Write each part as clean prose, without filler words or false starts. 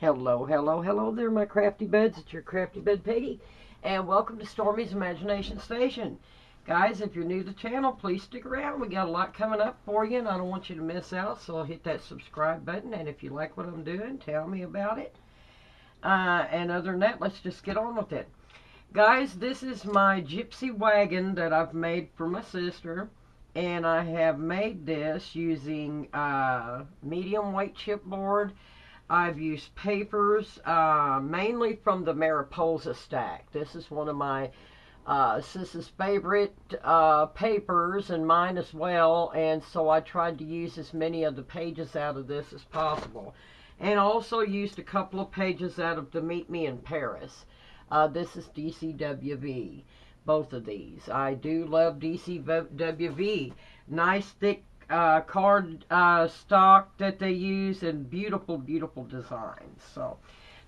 Hello, hello, hello there, my crafty buds. It's your crafty bud Peggy, and welcome to Stormy's Imagination Station. Guys, if you're new to the channel, please stick around. We got a lot coming up for you, and I don't want you to miss out, so hit that subscribe button, and if you like what I'm doing, tell me about it. And other than that, let's just get on with it. Guys, this is my Gypsy wagon that I've made for my sister, and I have made this using medium weight chipboard. I've used papers, mainly from the Mariposa stack. This is one of my sis's favorite papers, and mine as well, and so I tried to use as many of the pages out of this as possible. And also used a couple of pages out of the Meet Me in Paris. This is DCWV, both of these. I do love DCWV. Nice thick card stock that they use, and beautiful, beautiful designs. So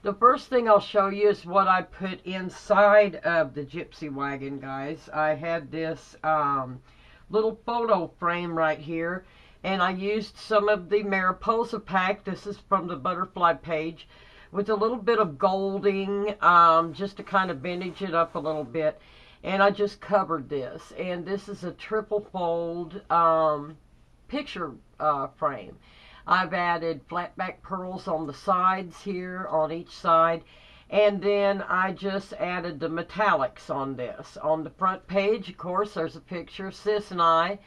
the first thing I'll show you is what I put inside of the Gypsy wagon, guys. I had this little photo frame right here, and I used some of the Mariposa pack. This is from the butterfly page, with a little bit of golding, just to kind of vintage it up a little bit. And I just covered this, and this is a triple fold picture frame. I've added flat back pearls on the sides here, on each side, and then I just added the metallics on this. On the front page, of course, there's a picture of Sis and I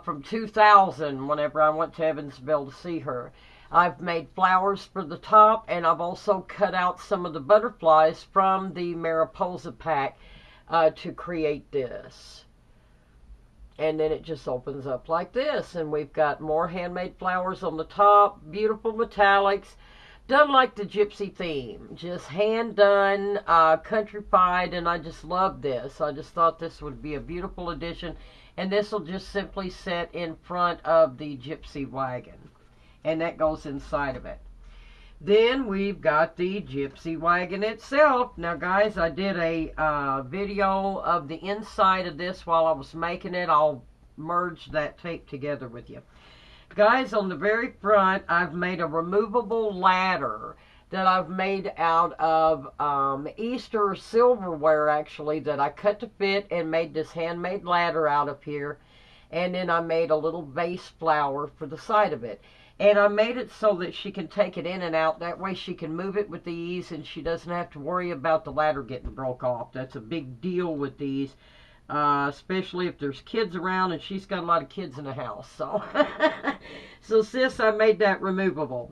from 2000, whenever I went to Evansville to see her. I've made flowers for the top, and I've also cut out some of the butterflies from the Mariposa pack to create this. And then it just opens up like this, and we've got more handmade flowers on the top, beautiful metallics, done like the Gypsy theme, just hand done, countrified, and I just love this. I just thought this would be a beautiful addition, and this will just simply sit in front of the Gypsy wagon, and that goes inside of it. Then we've got the Gypsy wagon itself. Now, guys, I did a video of the inside of this while I was making it. I'll merge that tape together with you. Guys, on the very front, I've made a removable ladder that I've made out of Easter silverware, actually, that I cut to fit and made this handmade ladder out of here. And then I made a little vase flower for the side of it. And I made it so that she can take it in and out. That way she can move it with ease, and she doesn't have to worry about the ladder getting broke off. That's a big deal with these, especially if there's kids around, and she's got a lot of kids in the house. So, so sis, I made that removable.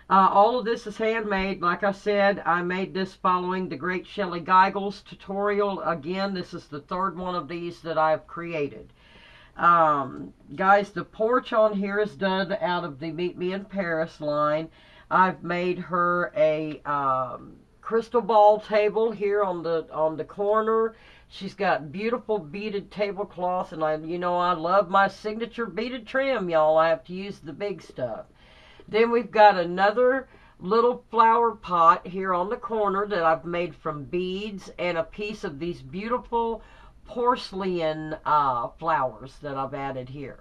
All of this is handmade. Like I said, I made this following the Great Shelley Geigels tutorial. Again, this is the third one of these that I've created. Guys, the porch on here is done out of the Meet Me in Paris line. I've made her a crystal ball table here on the corner. She's got beautiful beaded tablecloth, and I love my signature beaded trim, y'all. I have to use the big stuff. Then we've got another little flower pot here on the corner that I've made from beads, and a piece of these beautiful porcelain flowers that I've added here.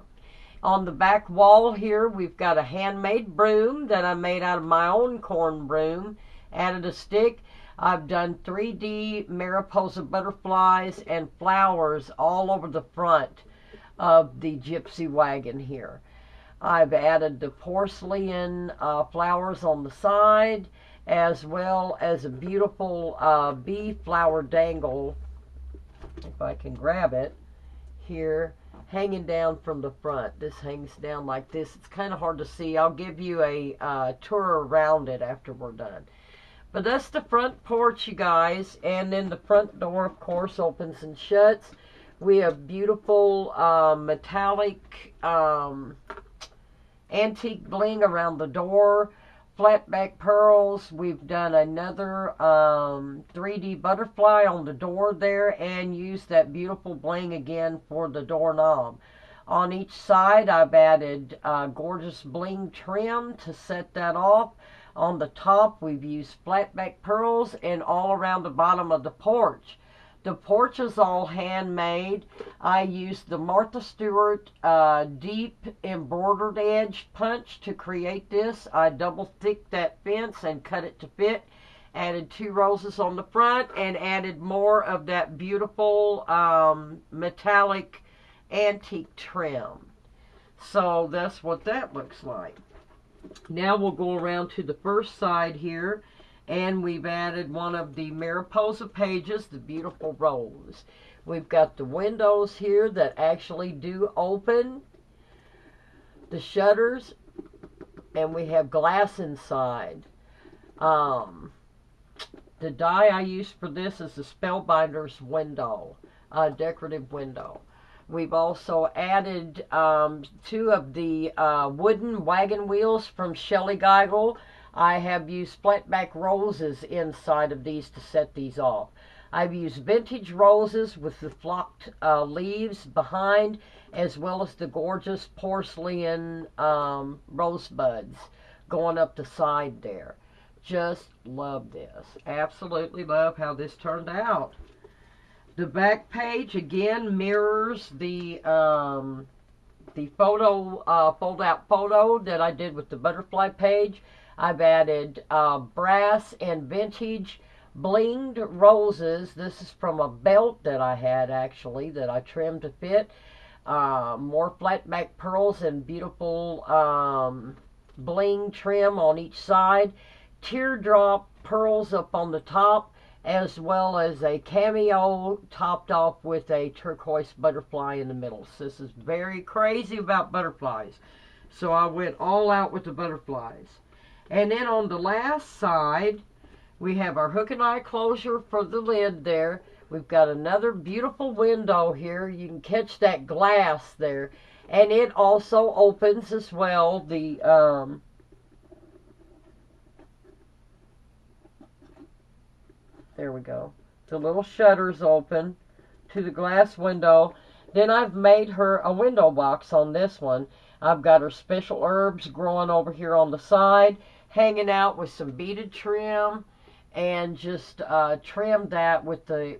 On the back wall here, we've got a handmade broom that I made out of my own corn broom. Added a stick. I've done 3D Mariposa butterflies and flowers all over the front of the Gypsy wagon here. I've added the porcelain flowers on the side, as well as a beautiful bee flower dangle, if I can grab it, here, hanging down from the front. This hangs down like this. It's kind of hard to see. I'll give you a tour around it after we're done. But that's the front porch, you guys. And then the front door, of course, opens and shuts. We have beautiful metallic antique bling around the door. Flat back pearls. We've done another 3D butterfly on the door there, and used that beautiful bling again for the doorknob. On each side, I've added gorgeous bling trim to set that off. On the top, we've used flat back pearls, and all around the bottom of the porch. The porch is all handmade. I used the Martha Stewart deep embroidered edge punch to create this. I double thicked that fence and cut it to fit. Added 2 roses on the front and added more of that beautiful metallic antique trim. So that's what that looks like. Now we'll go around to the first side here, and we've added one of the Mariposa pages, the beautiful rose. We've got the windows here that actually do open, the shutters, and we have glass inside. The die I used for this is the Spellbinder's window, decorative window. We've also added 2 of the wooden wagon wheels from Shelley Geigel. I have used flatback roses inside of these to set these off. I've used vintage roses with the flocked leaves behind, as well as the gorgeous porcelain rosebuds going up the side there. Just love this. Absolutely love how this turned out. The back page again mirrors the photo fold-out photo that I did with the butterfly page. I've added brass and vintage blinged roses. This is from a belt that I had actually that I trimmed to fit. More flat back pearls and beautiful bling trim on each side. Teardrop pearls up on the top, as well as a cameo topped off with a turquoise butterfly in the middle. So this is very crazy about butterflies. So I went all out with the butterflies. And then on the last side, we have our hook and eye closure for the lid there. We've got another beautiful window here. You can catch that glass there. And it also opens as well. There we go. The little shutters open to the glass window. Then I've made her a window box on this one. I've got her special herbs growing over here on the side, hanging out with some beaded trim, and just trimmed that with the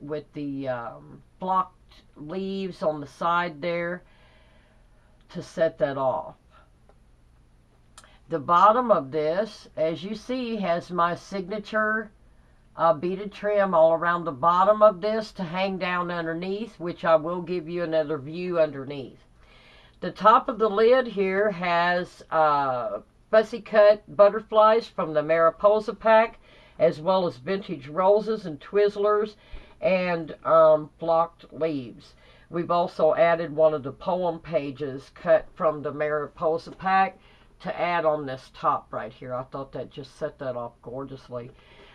blocked leaves on the side there to set that off. The bottom of this, as you see, has my signature beaded trim all around the bottom of this to hang down underneath, which I will give you another view underneath. The top of the lid here has fussy cut butterflies from the Mariposa pack, as well as vintage roses and Twizzlers and flocked leaves. We've also added one of the poem pages cut from the Mariposa pack to add on this top right here. I thought that just set that off gorgeously.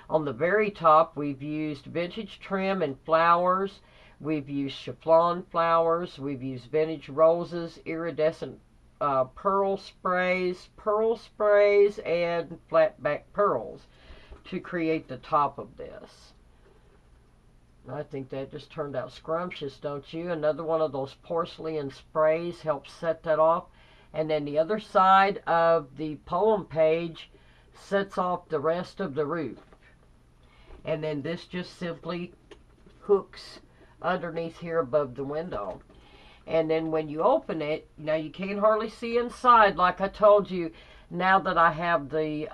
On the very top, we've used vintage trim and flowers. We've used chiffon flowers. We've used vintage roses, iridescent pearl sprays, and flatback pearls to create the top of this. I think that just turned out scrumptious, don't you? Another one of those porcelain sprays helps set that off. And then the other side of the poem page sets off the rest of the roof. And then this just simply hooks underneath here above the window. And then when you open it, now you can't hardly see inside like I told you. Now that I have the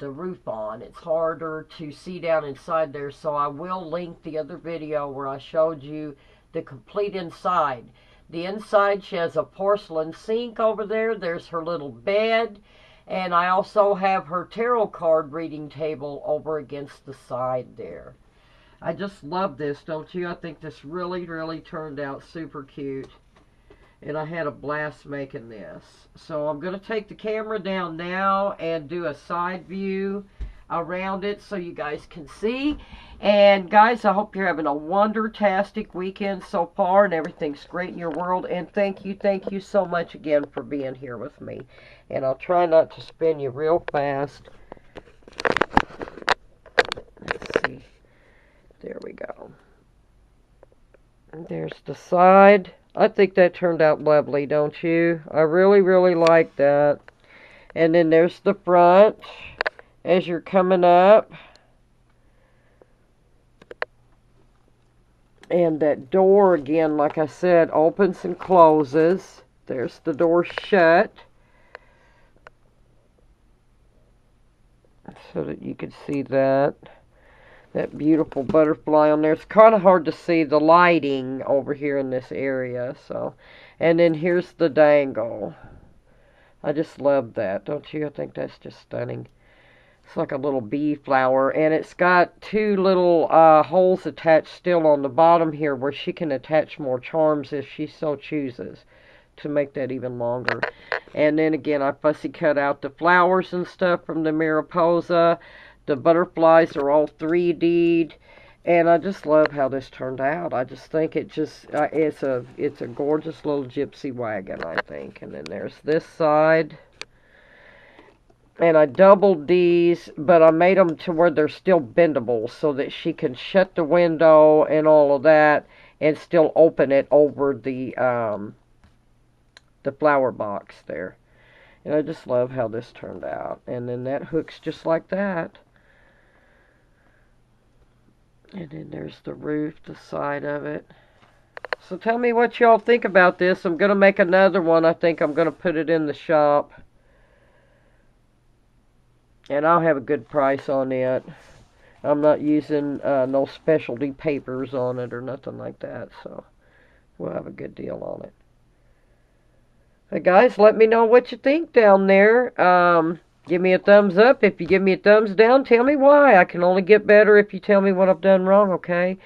roof on, it's harder to see down inside there. So I will link the other video where I showed you the complete inside. The inside, she has a porcelain sink over there. There's her little bed. And I also have her tarot card reading table over against the side there. I just love this, don't you? I think this really, really turned out super cute. And I had a blast making this. So I'm going to take the camera down now and do a side view around it so you guys can see. And guys, I hope you're having a wondertastic weekend so far and everything's great in your world. And thank you so much again for being here with me. And I'll try not to spin you real fast. Let's see. There we go. And there's the side. I think that turned out lovely, don't you? I really, really like that. And then there's the front as you're coming up. And that door, again, like I said, opens and closes. There's the door shut, so that you can see that beautiful butterfly on there. It's kind of hard to see the lighting over here in this area. So, and then here's the dangle. I just love that, don't you? I think that's just stunning. It's like a little bee flower, and it's got two little holes attached still on the bottom here where she can attach more charms if she so chooses to make that even longer. And then again, I fussy cut out the flowers and stuff from the Mariposa. The butterflies are all 3D'd, and I just love how this turned out. I just think it's a gorgeous little gypsy wagon, I think. And then there's this side. And I doubled these, but I made them to where they're still bendable so that she can shut the window and all of that and still open it over the flower box there. And I just love how this turned out. And then that hooks just like that. And then there's the roof, the side of it. So tell me what y'all think about this. I'm going to make another one. I think I'm going to put it in the shop. And I'll have a good price on it. I'm not using no specialty papers on it or nothing like that. So we'll have a good deal on it. Hey guys, let me know what you think down there. Give me a thumbs up. If you give me a thumbs down, tell me why. I can only get better if you tell me what I've done wrong, okay?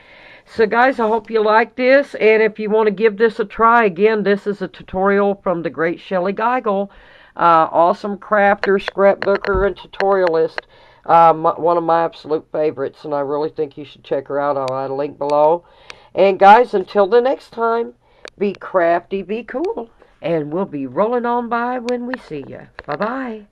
So guys, I hope you like this. And if you want to give this a try, again, this is a tutorial from the great Shelly Geigel. Awesome crafter, scrapbooker, and tutorialist. One of my absolute favorites, and I really think you should check her out. I'll add a link below. And guys, until the next time, be crafty, be cool, and we'll be rolling on by when we see you. Bye-bye.